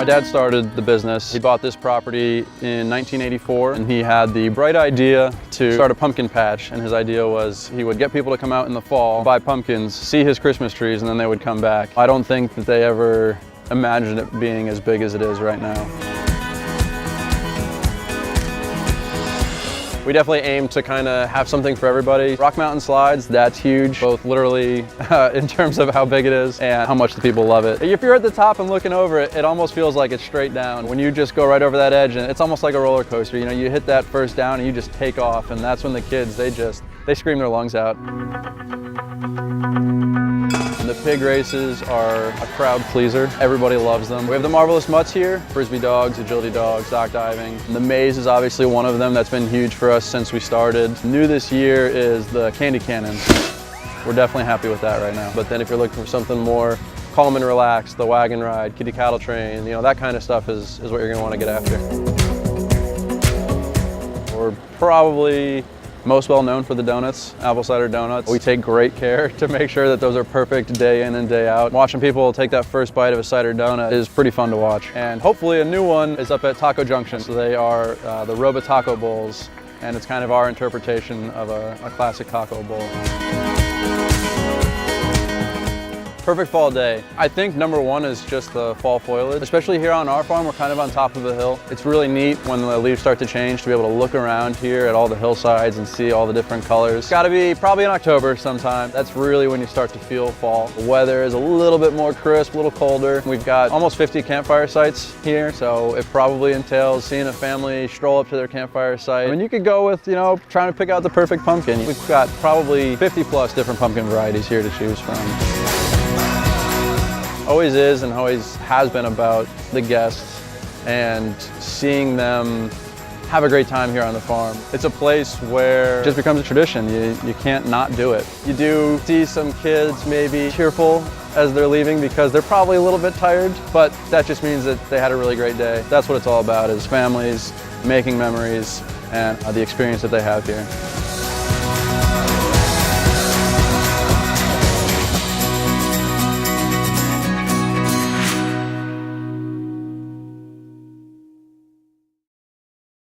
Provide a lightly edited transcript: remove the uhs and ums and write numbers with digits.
dad started the business. He bought this property in 1984, and he had the bright idea to start a pumpkin patch. And his idea was he would get people to come out in the fall, buy pumpkins, see his Christmas trees, and then they would come back. I don't think that they ever imagined it being as big as it is right now. We definitely aim to kind of have something for everybody. Rock mountain slides, that's huge, both literally in terms of how big it is and how much the people love it. If you're at the top and looking over it, it almost feels like it's straight down. When you just go right over that edge, and it's almost like a roller coaster. You know, you hit that first down and you just take off, and that's when the kids, they scream their lungs out. The pig races are a crowd pleaser. Everybody loves them. We have the marvelous mutts here, frisbee dogs, agility dogs, dock diving. The maze is obviously one of them that's been huge for us since we started. New this year is the candy cannons. We're definitely happy with that right now. But then if you're looking for something more calm and relaxed, the wagon ride, kiddie cattle train, you know, that kind of stuff is what you're gonna want to get after. We're probably most well known for the donuts, apple cider donuts. We take great care to make sure that those are perfect day in and day out. Watching people take that first bite of a cider donut is pretty fun to watch. And hopefully a new one is up at Taco Junction. So they are the Roba Taco Bowls, and it's kind of our interpretation of a classic taco bowl. Perfect fall day. I think number one is just the fall foliage. Especially here on our farm, we're kind of on top of a hill. It's really neat when the leaves start to change to be able to look around here at all the hillsides and see all the different colors. It's gotta be probably in October sometime. That's really when you start to feel fall. The weather is a little bit more crisp, a little colder. We've got almost 50 campfire sites here, so it probably entails seeing a family stroll up to their campfire site. I mean, you could go with, you know, trying to pick out the perfect pumpkin. We've got probably 50 plus different pumpkin varieties here to choose from. Always is and always has been about the guests and seeing them have a great time here on the farm. It's a place where it just becomes a tradition. You can't not do it. You do see some kids maybe tearful as they're leaving because they're probably a little bit tired, but that just means that they had a really great day. That's what it's all about, is families, making memories, and the experience that they have here.